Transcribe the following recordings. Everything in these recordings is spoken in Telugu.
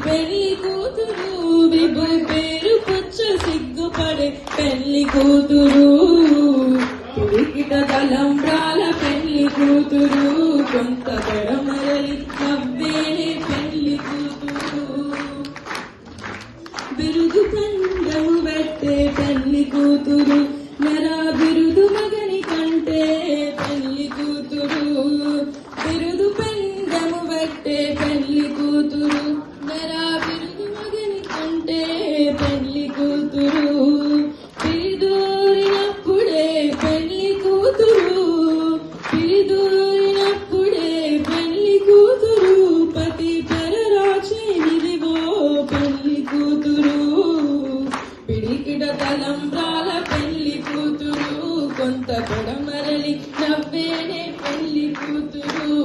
పెళ్లి కూతురు విభు పేరు పుచ్చ సిగ్గుపడే పెళ్లి కూతురు పిడికిట తలంబ్రాల పెళ్లి కూతురు కొంత పెడమరలి నవ్వేనే పెళ్లి కూతురు బిరుదు కండము పెట్టే పెళ్లి కూతురు నరా బిరుదు మగని కంటే పెళ్లి కూతురు బిరుదు పెండము పెట్టే పెళ్లి కూతురు నరా బిరుదు మగని కంటే పెళ్లి కూతురు పిరిదూరినప్పుడే పెళ్లి కూతురు పిరిదూరినప్పుడే పెళ్లి కూతురు పతి పెరరాచేనిదివో పెళ్లి కూతురు పిడికిడ తలంబ్రాల పెళ్లి కూతురు కొంత పొడమరలి నవ్వేనే పెళ్లి కూతురు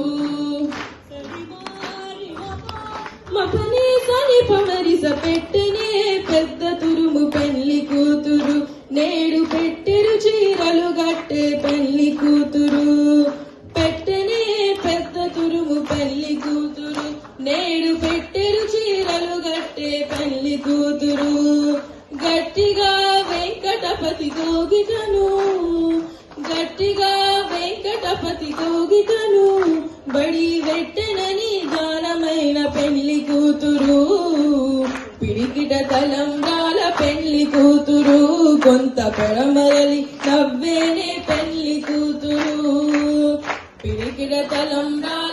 మపనే సని పమరిస పెట్టనే పెద్ద తురుము పెళ్లి కూతురు నేడు పెట్టెరు చీరలు గట్టే పెళ్లి కూతురు పెట్టనే పెద్ద తురుము పెళ్లి కూతురు నేడు పెట్టెరు చీరలు గట్టే పెళ్లి కూతురు గట్టిగా వెంకటపతి గోగిటను గట్టిగా వెంకటపతి గోగిటను బడి వెట్టెనని గానమైన పెళ్లి కూతురు పిడికిట తలంబ్రాల పెళ్లి కూతురు కొంత పెడమరలి నవ్వేనే పెళ్లి కూతురు పిడికిట తలంబ్రాల